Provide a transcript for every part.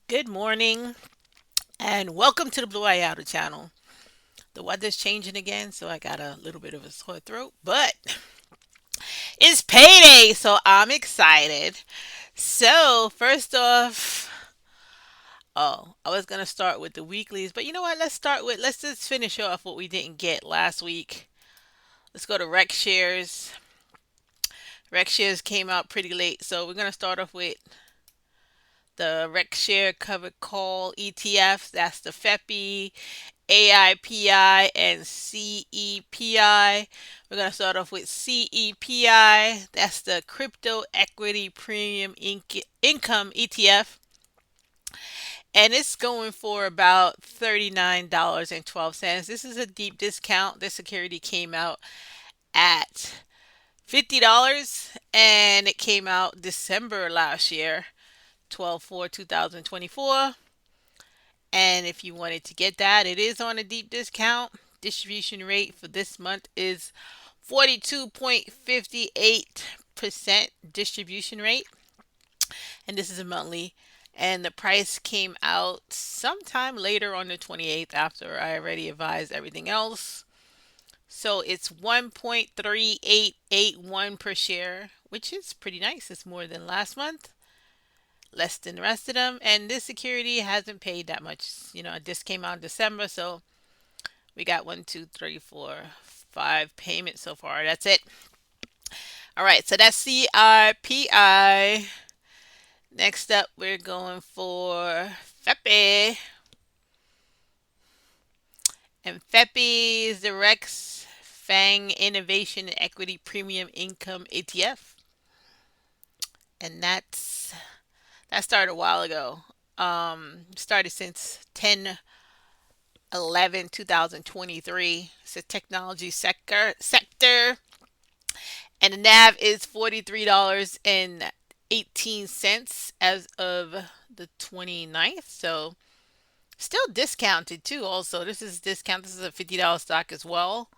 Good morning and welcome to the Bluayado channel. The weather's changing again, so I got a little bit of a sore throat, but it's payday, so I'm excited. So, first off, I was going to start with the weeklies, but you know what? Let's just finish off what we didn't get last week. Let's go to Rec Shares. Rec Shares came out pretty late, so we're going to start off with the Rec Share Covered Call ETF. That's the FEPI, AIPI, and CEPI. We're going to start off with CEPI. That's the Crypto Equity Premium Income ETF. And it's going for about $39.12. This is a deep discount. This security came out at $50 and it came out December last year, 12/4/2024. And if you wanted to get that, it is on a deep discount. Distribution rate for this month is 42.58% distribution rate. And this is a monthly. And the price came out sometime later on the 28th after I already advised everything else. So it's 1.3881 per share, which is pretty nice. It's more than last month, less than the rest of them. And this security hasn't paid that much. This came out in December, so we got one, two, three, four, five payments so far. That's it. All right, so that's CIPI. Next up, we're going for FEPI. And FEPI is the Rex Fang Innovation and Equity Premium Income ETF. And that started a while ago. Started since 10/11/2023. It's a technology sector, and the NAV is $43.18 as of the 29th. So still discounted too. Also, this is discount. This is a $50 stock as well.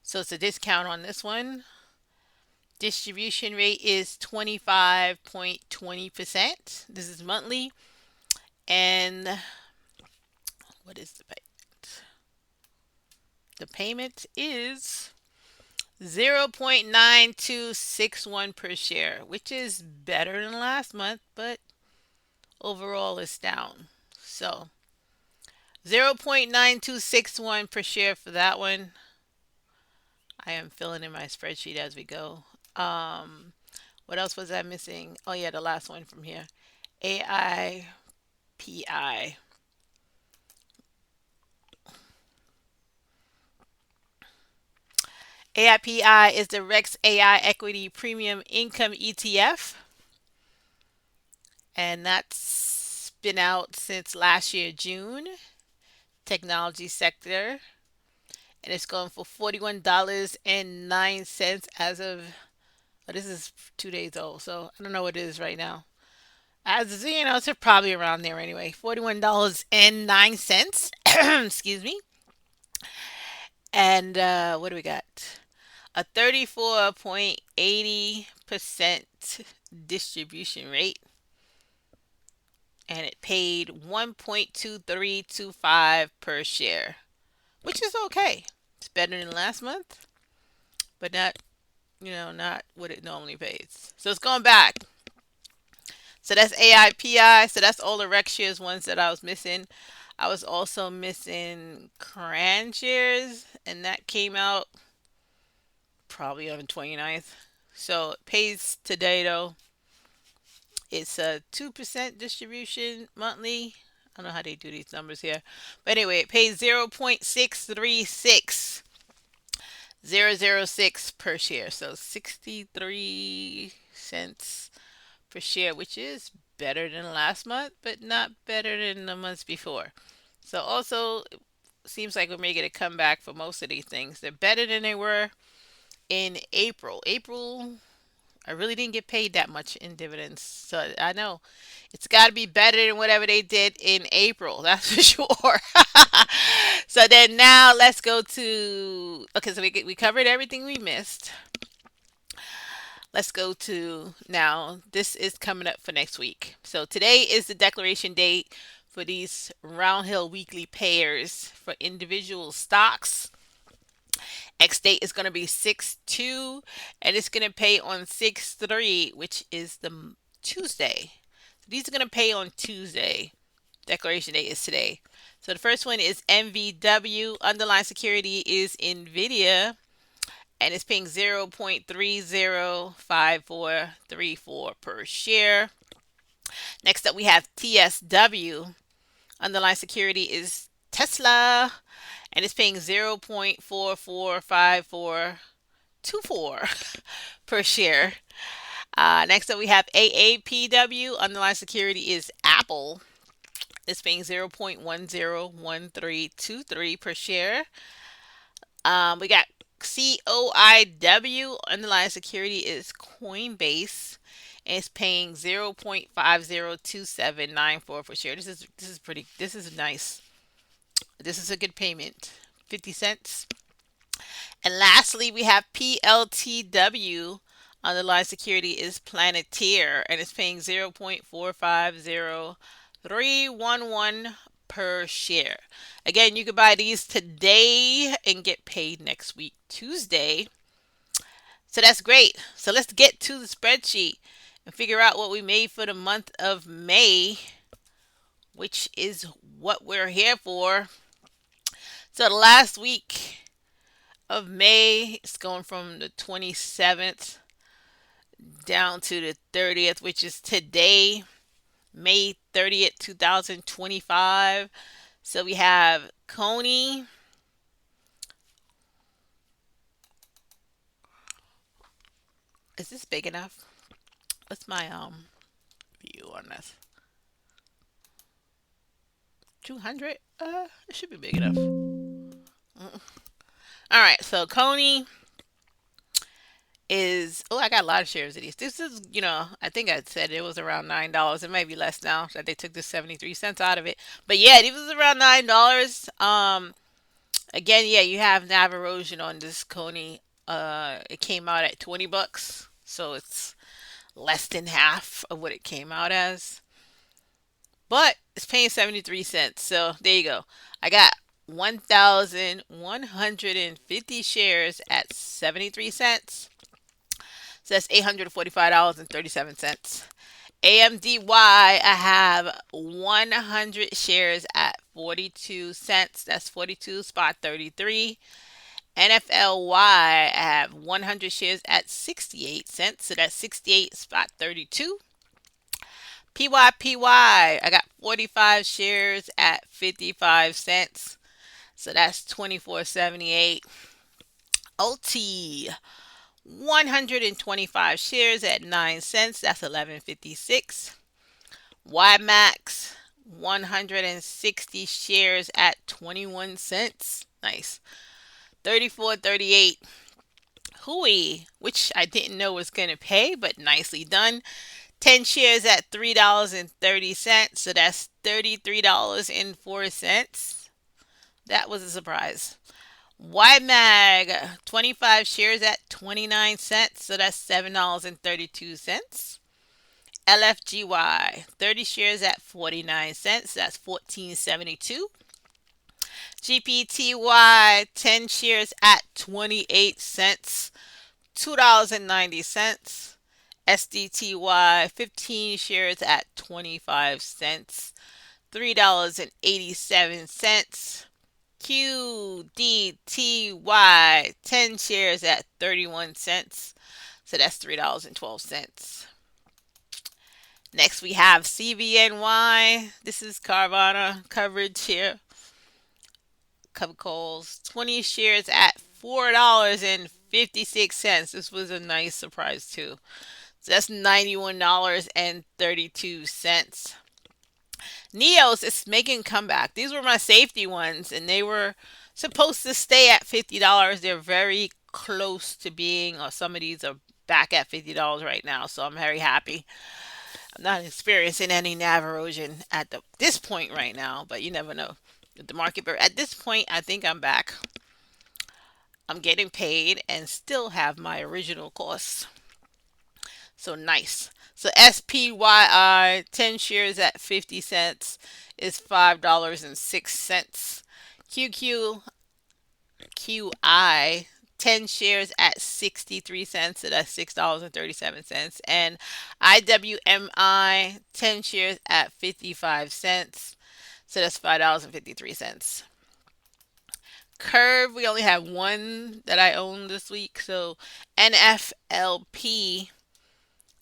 So it's a discount on this one. Distribution rate is 25.20%. This is monthly. And what is the payment? The payment is 0.9261 per share, which is better than last month, but overall it's down. So 0.9261 per share for that one. I am filling in my spreadsheet as we go. What else was I missing? Oh yeah, the last one from here. AIPI. AIPI is the Rex AI Equity Premium Income ETF, and that's been out since last year, June. Technology sector, and it's going for $41.09 as of, oh, this is 2 days old, so I don't know what it is right now. As you know, it's probably around there anyway. $41.09. Excuse me. And what do we got? A 34.80% distribution rate, and it paid 1.2325 per share, which is okay. It's better than last month, but not what it normally pays. So it's going back. So that's AIPI. So that's all the rec shares ones that I was missing. I was also missing Cran shares, and that came out probably on the 29th. So it pays today though. It's a 2% distribution monthly. I don't know how they do these numbers here. But anyway, it pays 0.636006 per share. So 63 cents per share, which is better than last month, but not better than the months before. So also it seems like we're making a comeback for most of these things. They're better than they were in April. April, I really didn't get paid that much in dividends. So I know it's got to be better than whatever they did in April. That's for sure. So then now let's go to, okay, so we covered everything we missed. Let's go to now. This is coming up for next week. So today is the declaration date for these Roundhill weekly pairs for individual stocks. X date is going to be 6/2, and it's going to pay on 6/3, which is the Tuesday. So these are going to pay on Tuesday. Declaration date is today. So the first one is MVW. Underlying security is NVIDIA, and it's paying 0.305434 per share. Next up, we have TSW. Underlying security is Tesla, and it's paying 0.445424 per share. Next up, we have AAPW. Underlying security is Apple. It's paying 0.101323 per share. We got COIW. Underlying security is Coinbase, and it's paying 0.502794 per share. This is pretty. This is nice. This is a good payment. 50 cents. And lastly, we have PLTW. Underlying security is Planeteer, and it's paying 0.450311 per share. Again, you can buy these today and get paid next week, Tuesday. So that's great. So let's get to the spreadsheet and figure out what we made for the month of May, which is what we're here for. So the last week of May, it's going from the 27th down to the 30th, which is today, May 30th, 2025. So we have Coney. Is this big enough? What's my view on this? 200? It should be big enough. All right, so Coney is, oh, I got a lot of shares of these. This is, I think I said it was around $9. It might be less now that they took the 73 cents out of it. But yeah, it was around $9. Again, yeah, you have nav erosion on this Coney. It came out at $20, so it's less than half of what it came out as. But it's paying 73 cents. So there you go. I got 1,150 shares at 73 cents. So that's $845.37. AMDY, I have 100 shares at 42 cents. That's 42 spot 33. NFLY, I have 100 shares at 68 cents. So that's 68 spot 32. PYPY, I got 45 shares at 55 cents. So that's 24.78. OT, 125 shares at 9 cents. That's 11.56. YMAX, 160 shares at 21 cents. Nice. 34.38. Hui, which I didn't know was going to pay, but nicely done. 10 shares at $3.30. So that's $33.04. That was a surprise. YMAG, 25 shares at 29 cents. So that's $7.32. LFGY, 30 shares at 49 cents. That's 14.72. GPTY, 10 shares at 28 cents. $2.90. SDTY, 15 shares at 25 cents. $3.87. QDTY, 10 shares at 31 cents. So that's $3.12. Next, we have CVNY. This is Carvana coverage here. Cover calls, 20 shares at $4.56. This was a nice surprise, too. So that's $91.32. Neos is making a comeback. These were my safety ones, and they were supposed to stay at $50. They're very close to being, or some of these are back at $50 right now, so I'm very happy. I'm not experiencing any nav erosion at this point right now, but you never know with the market. But at this point, I think I'm back. I'm getting paid and still have my original costs. So nice. So SPYI 10 shares at 50 cents is $5.06. QQQI 10 shares at 63 cents, so that's $6.37. And IWMI 10 shares at 55 cents, so that's $5.53. Curve, we only have one that I own this week. So NFLP,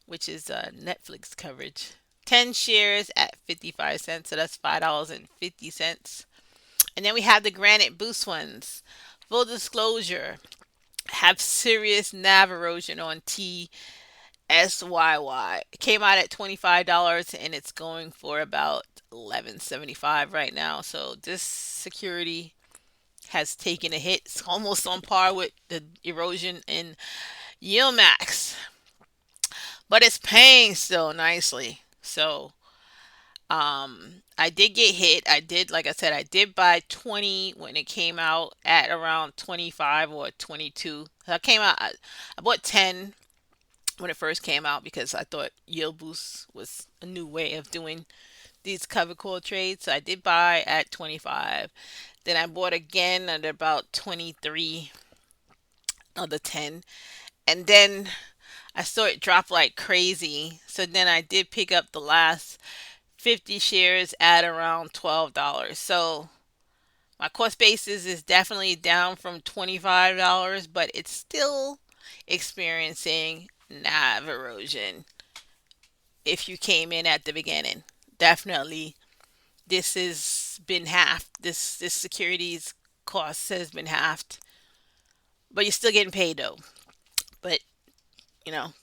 which is Netflix coverage, 10 shares at 55 cents, so that's $5.50. And then we have the Granite Boost ones. Full disclosure, have serious nav erosion on TSYY. It came out at $25 and it's going for about 11.75 right now. So this security has taken a hit. It's almost on par with the erosion in Yield Max, but it's paying still nicely. So I did get hit. I did, like I said, I did buy 20 when it came out at around 25 or 22. So I came out, I bought 10 when it first came out because I thought yield boost was a new way of doing these cover call trades. So I did buy at 25. Then I bought again at about 23 of the 10. And then I saw it drop like crazy. So then I did pick up the last 50 shares at around $12. So my cost basis is definitely down from $25, but it's still experiencing nav erosion if you came in at the beginning. Definitely this has been halved. This securities cost has been halved, but you're still getting paid though. But you know,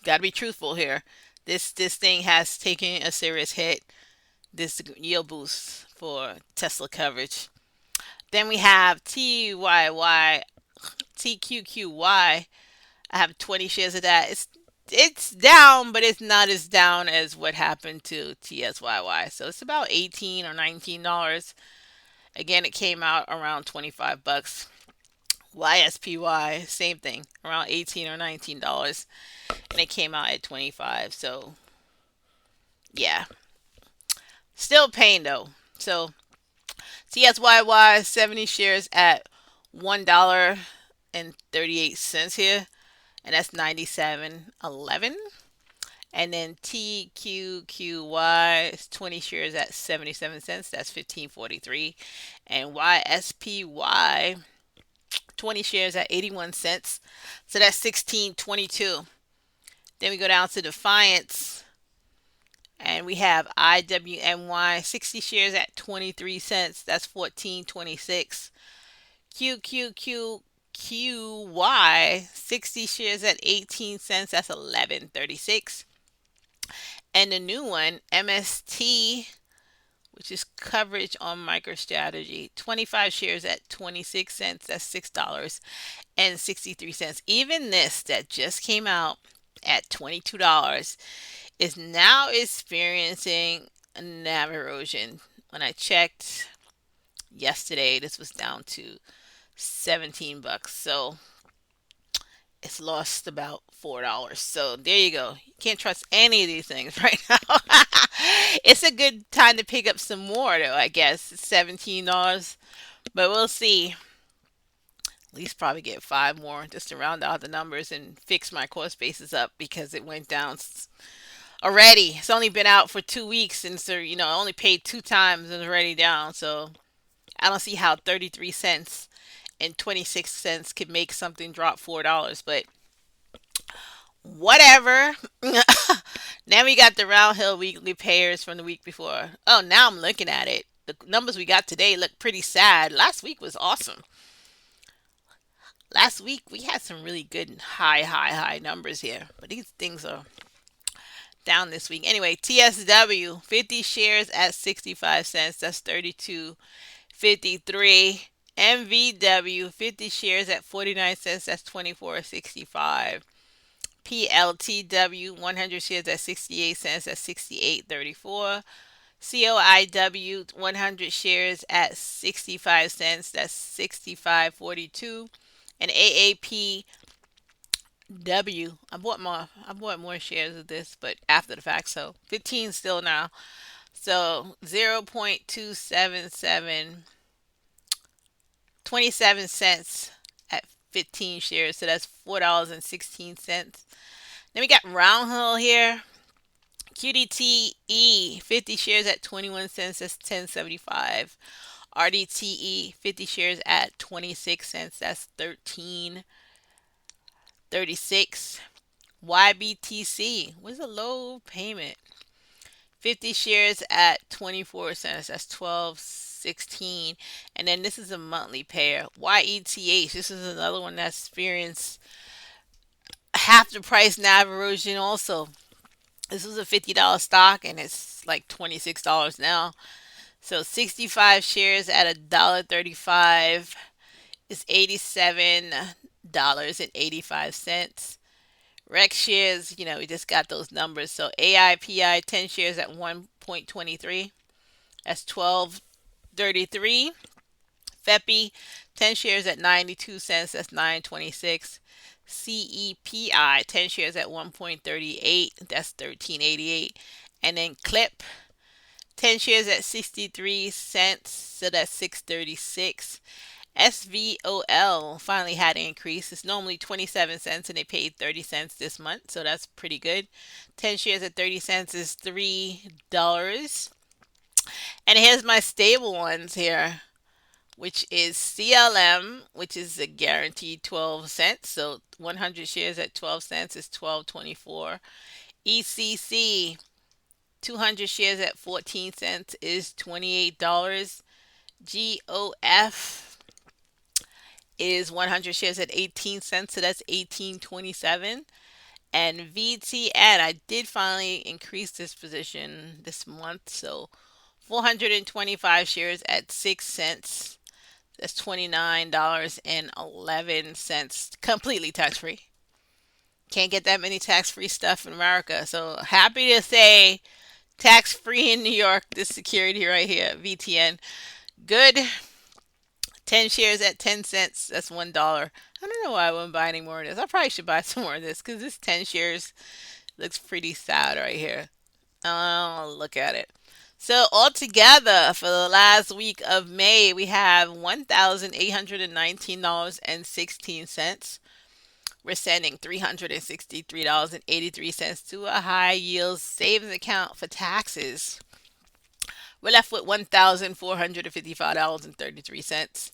gotta be truthful here. This thing has taken a serious hit. This yield boost for Tesla coverage. Then we have TQQY. I have 20 shares of that. It's down, but it's not as down as what happened to TSYY. So it's about 18 or $19. Again, it came out around 25 bucks. YSPY, same thing, around 18 or $19, and it came out at 25. So yeah, still paying though. So TSYY 70 shares at $1.38 here, and that's 97.11. And then TQQY is 20 shares at 77 cents. That's 15.43. And YSPY 20 shares at 81 cents. So that's 16.22. Then we go down to Defiance and we have IWMY 60 shares at 23 cents. That's 14.26. QQQQY 60 shares at 18 cents. That's 11.36. And the new one, MST, which is coverage on MicroStrategy, 25 shares at 26 cents. That's $6.63. Even this that just came out at $22 is now experiencing a nav erosion. When I checked yesterday, this was down to 17 bucks. So it's lost about $4. So there you go. You can't trust any of these things right now. It's a good time to pick up some more though, I guess. It's $17. But we'll see. At least probably get five more just to round out the numbers and fix my cost basis up because it went down already. It's only been out for 2 weeks and so I only paid two times and it's already down. So I don't see how 33 cents and 26 cents could make something drop $4, but whatever. Then we got the Roundhill weekly pairs from the week before. Oh, now I'm looking at it. The numbers we got today look pretty sad. Last week was awesome. Last week we had some really good high numbers here, but these things are down this week. Anyway, TSW 50 shares at 65 cents. That's 32.53. MVW 50 shares at 49 cents. That's 24.65. PLTW 100 shares at 68 cents. That's 68.34. COIW 100 shares at 65 cents. That's 65.42. And AAP W. I bought more shares of this, but after the fact, so 15 still now. So 0.277 at 15 shares. So that's $4.16. Then we got Roundhill here. QDTE 50 shares at 21 cents. That's 10.75. RDTE 50 shares at 26 cents. That's 13.36. YBTC was a low payment. 50 shares at 24 cents. That's 12.16. And then this is a monthly pair. YETH. This is another one that's experienced half the price NAV erosion also. This was a $50 stock and it's like $26 now. So 65 shares at $1.35 is $87.85. Rex shares, we just got those numbers. So AIPI 10 shares at 1.23. That's 12.33. FEPI 10 shares at 92 cents. That's 9.26. CEPI 10 shares at 1.38. That's 13.88. And then CLIP 10 shares at 63 cents. So that's 6.36. SVOL finally had an increase. It's normally 27 cents and they paid 30 cents this month, so that's pretty good. 10 shares at 30 cents is $3. And here's my stable ones here, which is CLM, which is a guaranteed 12 cents. So 100 shares at 12 cents is 12.24. ECC 200 shares at 14 cents is $28. GOF is 100 shares at 18 cents, so that's 18.27. And VTN, I did finally increase this position this month, so 425 shares at 6 cents. That's $29.11, completely tax free. Can't get that many tax free stuff in America. So happy to say tax free in New York, this security right here, VTN. Good. 10 shares at 10 cents. That's $1. I don't know why I wouldn't buy any more of this. I probably should buy some more of this because this 10 shares looks pretty sad right here. Oh, look at it. So altogether for the last week of May, we have $1,819.16. We're sending $363.83 to a high yield savings account for taxes. We're left with $1,455.33.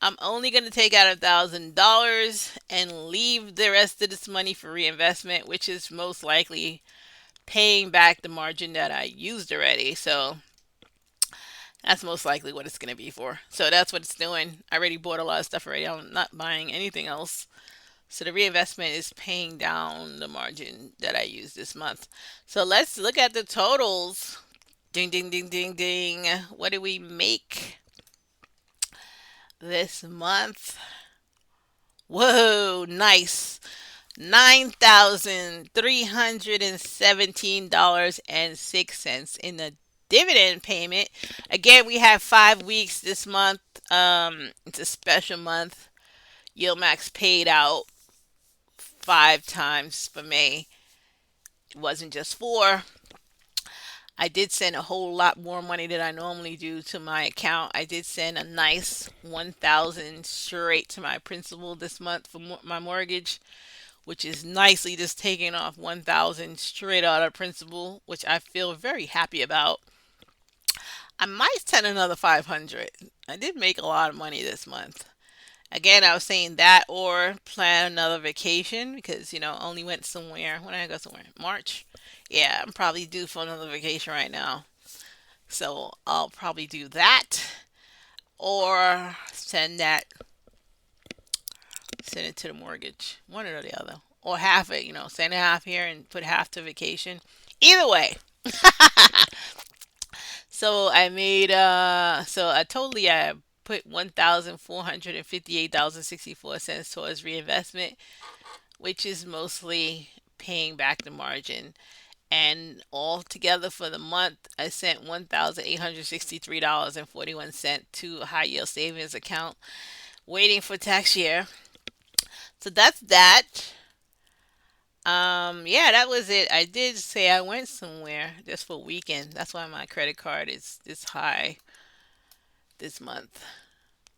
I'm only going to take out $1,000 and leave the rest of this money for reinvestment, which is most likely paying back the margin that I used already. So that's most likely what it's going to be for. So that's what it's doing. I already bought a lot of stuff already. I'm not buying anything else. So the reinvestment is paying down the margin that I used this month. So let's look at the totals. Ding, ding, ding, ding, ding. What did we make this month? Whoa, nice. $9,317.06 in the dividend payment. Again, we have 5 weeks this month. It's a special month. Yield Max paid out 5 times for May. It wasn't just four. I did send a whole lot more money than I normally do to my account. I did send a nice 1,000 straight to my principal this month for my mortgage, which is nicely just taking off 1,000 straight out of principal, which I feel very happy about. I might send another 500. I did make a lot of money this month. Again, I was saying that or plan another vacation because, only went somewhere. When did I go somewhere? March? Yeah, I'm probably due for another vacation right now. So I'll probably do that or send it to the mortgage. One or the other. Or half it, send half here and put half to vacation. Either way. So I put $1,458.64 towards reinvestment, which is mostly paying back the margin. And altogether for the month, I sent $1,863.41 to a high yield savings account, waiting for tax year. So that's that. Yeah, that was it. I did say I went somewhere just for a weekend. That's why my credit card is this high this month.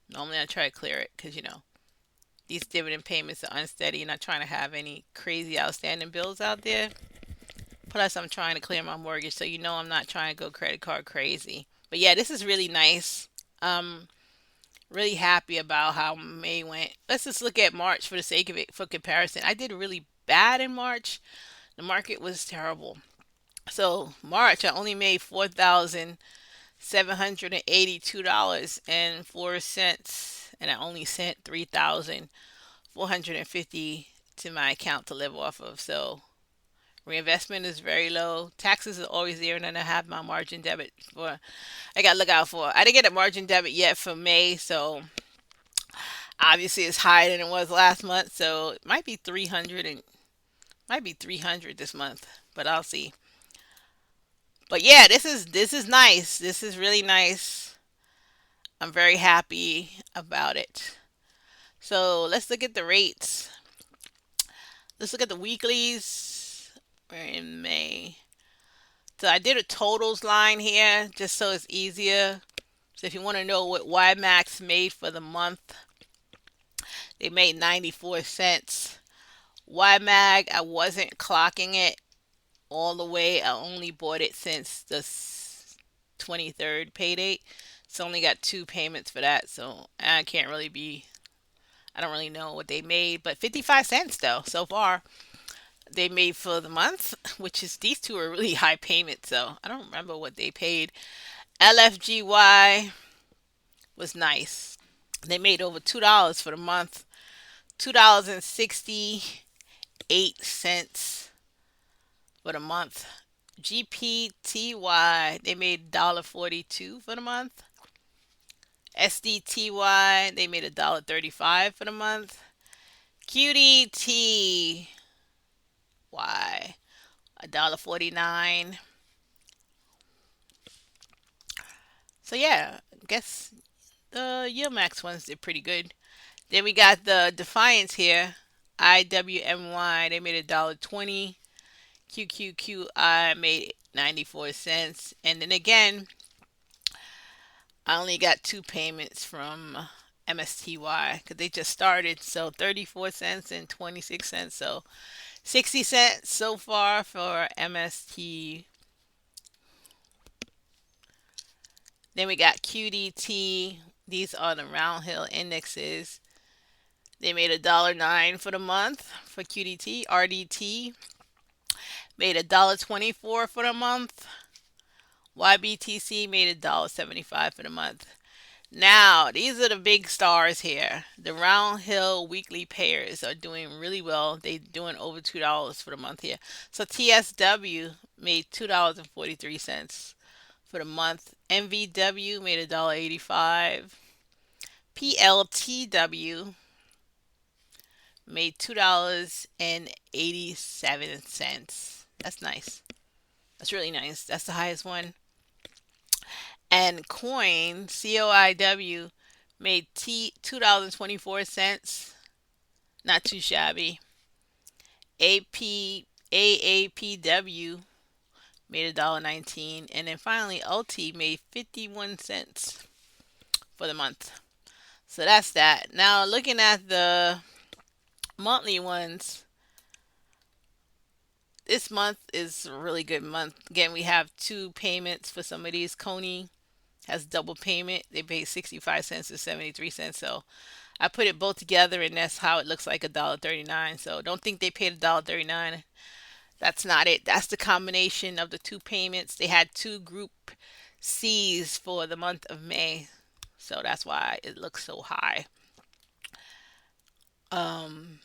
Normally I try to clear it because, these dividend payments are unsteady, and not trying to have any crazy outstanding bills out there. Plus, I'm trying to clear my mortgage, so I'm not trying to go credit card crazy. But yeah, this is really nice. Um, really happy about how May went. Let's just look at March for the sake of it for comparison. I did really bad in March. The market was terrible. So March, I only made $4,782.04, and I only sent 3,450 to my account to live off of. So reinvestment is very low. Taxes are always there, and then I have my margin debit for. I got to look out for. I didn't get a margin debit yet for May, so obviously it's higher than it was last month. So it might be 300 and might be 300 this month, but I'll see. But yeah, this is nice. This is really nice. I'm very happy about it. So let's look at the rates. Let's look at the weeklies. We're in May. So I did a totals line here just so it's easier. So if you want to know what YMAX made for the month, they made 94 cents. YMAG, I wasn't clocking it all the way. I only bought it since the 23rd payday. So only got two payments for that. So I don't really know what they made, but 55 cents though so far they made for the month, which is these two are really high payments. So I don't remember what they paid. LFGY was nice. They made over $2 for the month. $2.68 for the month. GPTY, they made $1.42 for the month. SDTY, they made $1.35 for the month. QDTY, $1.49. So yeah, I guess the Yield Max ones did pretty good. Then we got the Defiance here. IWMY, they made $1.20. QQQI made 94 cents. And then again, I only got two payments from MSTY because they just started. So 34 cents and 26 cents. So 60 cents so far for MST. Then we got QDT. These are the Roundhill indexes. They made $1.09 for the month for QDT. RDT made $1.24 for the month. YBTC made $1.75 for the month. Now, these are the big stars here. The Roundhill weekly pairs are doing really well. They're doing over $2 for the month here. So TSW made $2.43 for the month. MVW made $1.85. PLTW made $2.87. That's nice. That's really nice. That's the highest one. And COIW made $2.24. Not too shabby. AAPW made $1.19. And then finally OT made 51 cents for the month. So that's that. Now looking at the monthly ones, this month is a really good month. Again, we have two payments for some of these. Coney has double payment. They paid 65 cents to 73 cents. So I put it both together, and that's how it looks like $1.39. So don't think they paid $1.39. That's not it. That's the combination of the two payments. They had two group C's for the month of May. So that's why it looks so high. Um,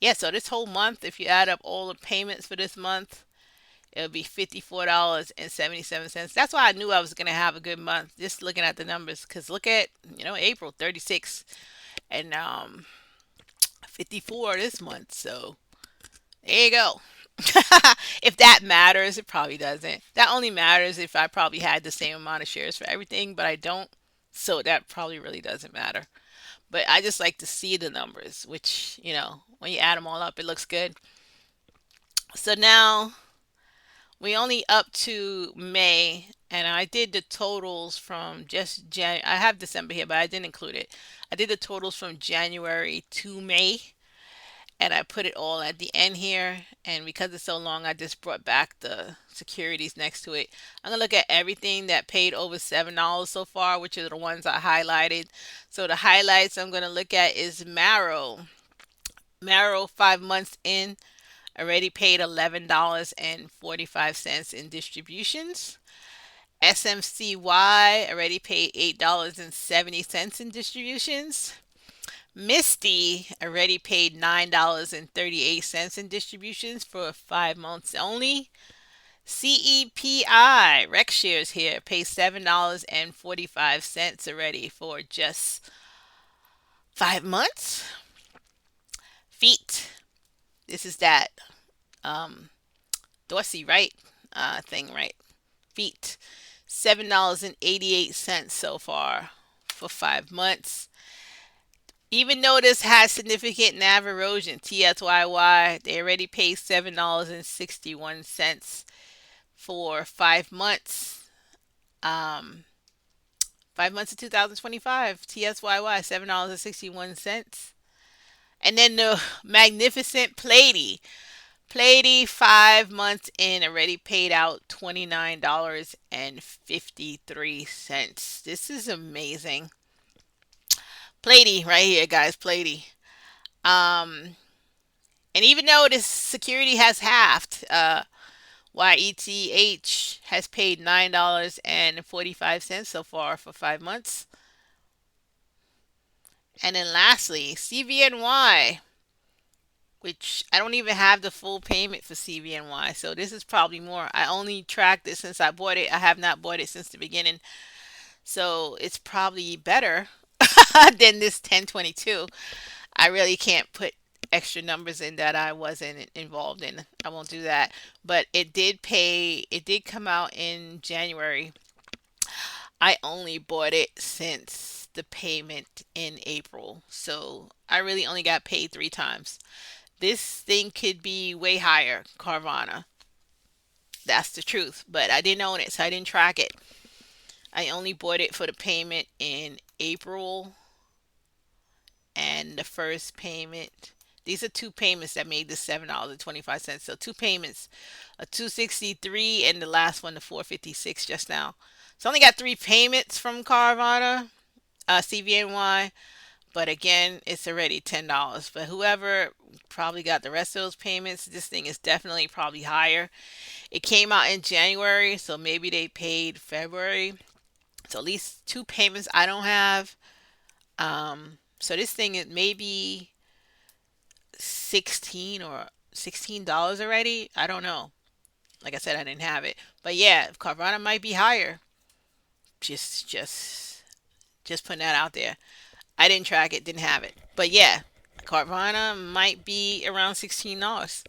yeah, so this whole month, if you add up all the payments for this month, it'll be $54.77. That's why I knew I was going to have a good month just looking at the numbers. Because look at, April 36 and 54 this month. So there you go. If that matters, it probably doesn't. That only matters if I probably had the same amount of shares for everything, but I don't. So that probably really doesn't matter. but I just like to see the numbers, which, when you add them all up, it looks good. So now we only up to May, and I did the totals from just I have December here, but I didn't include it. I did the totals from January to May, and I put it all at the end here. And because it's so long, I just brought back the securities next to it. I'm gonna look at everything that paid over $7 so far, which are the ones I highlighted. So the highlights I'm gonna look at is Marrow. Marrow, 5 months in, already paid $11.45 in distributions. SMCY already paid $8.70 in distributions. Misty already paid $9.38 in distributions for 5 months only. CEPI, Rec Shares here, pays $7.45 already for just 5 months. Feet, this is that um, Dorsey, right? Thing, right? Feet, $7.88 so far for 5 months. Even though this has significant NAV erosion, TSYY, they already paid $7.61 for 5 months. Um, 5 months of 2025, TSYY, $7.61. And then the magnificent Plady. Plady, 5 months in, already paid out $29.53. This is amazing. Plady, right here, guys. Plady. Um, and even though this security has halved, YETH has paid $9.45 so far for 5 months. And then lastly, CVNY, which I don't even have the full payment for CVNY. So this is probably more. I only tracked it since I bought it. I have not bought it since the beginning. So it's probably better than this 1022. I really can't put extra numbers in that I wasn't involved in. I won't do that. But it did come out in January. I only bought it since the payment in April. So I really only got paid 3 times. This thing could be way higher, Carvana. That's the truth. But I didn't own it, so I didn't track it. I only bought it for the payment in April and the first payment. These are two payments that made the $7.25. So two payments, a 263 and the last one, the 456 just now. So I only got 3 payments from Carvana, CVNY. But again, it's already $10. But whoever probably got the rest of those payments, this thing is definitely probably higher. It came out in January, so maybe they paid February. So at least 2 payments I don't have. So this thing is maybe 16 or $16 already. I don't know. Like I said, I didn't have it. But yeah, Carvana might be higher. Just putting that out there. I didn't track it, didn't have it. But yeah, Carvana might be around $16.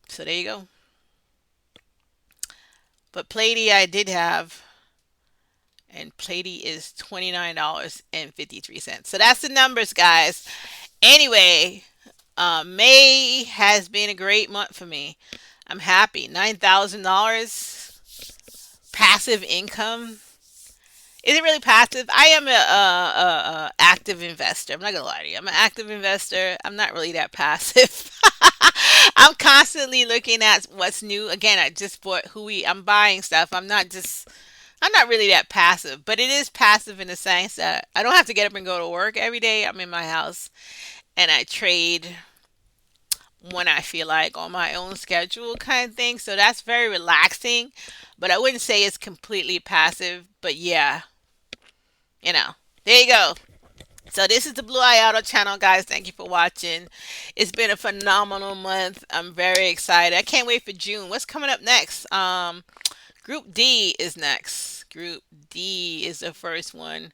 So there you go. But Plady I did have, and Plady is $29.53. So that's the numbers, guys. Anyway, May has been a great month for me. I'm happy. $9,000 passive income. Is it really passive? I am a active investor. I'm not gonna lie to you. I'm an active investor. I'm not really that passive. I'm constantly looking at what's new. Again, I just bought Hui. I'm buying stuff. I'm not really that passive, but it is passive in the sense that I don't have to get up and go to work every day. I'm in my house and I trade when I feel like on my own schedule kind of thing. So that's very relaxing, but I wouldn't say it's completely passive. But yeah, you know, there you go. So this is the Bluayado channel, guys. Thank you for watching. It's been a phenomenal month. I'm very excited. I can't wait for June. What's coming up next? Group D is next. Group D is the first one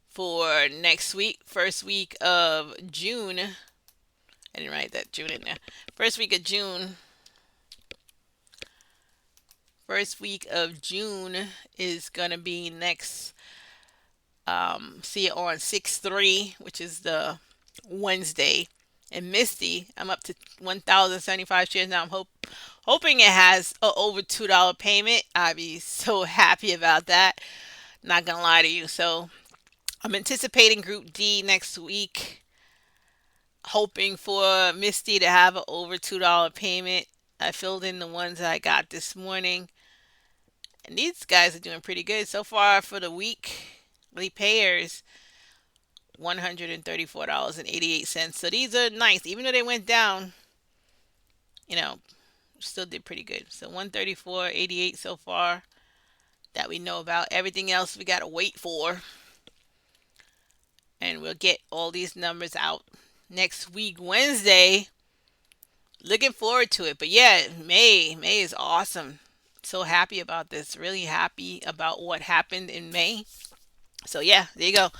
for next week. First week of June. I didn't write that June in there. First week of June. First week of June is gonna be next See it on 6/3, which is the Wednesday. And Misty, I'm up to 1,075 shares now. Hoping it has a over $2 payment. I'd be so happy about that. Not gonna lie to you. So I'm anticipating Group D next week. Hoping for Misty to have an over $2 payment. I filled in the ones I got this morning, and these guys are doing pretty good so far for the week. The payers $134.88. So these are nice, even though they went down. You know, still did pretty good. So 134.88 so far that we know about. Everything else we gotta wait for, and we'll get all these numbers out next week Wednesday. Looking forward to it. But yeah, May is awesome. So happy about this. Really happy about what happened in May. So yeah, there you go.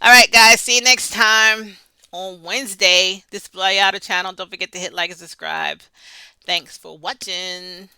All right, guys. See you next time on Wednesday. This Bluayado channel. Don't forget to hit like and subscribe. Thanks for watching.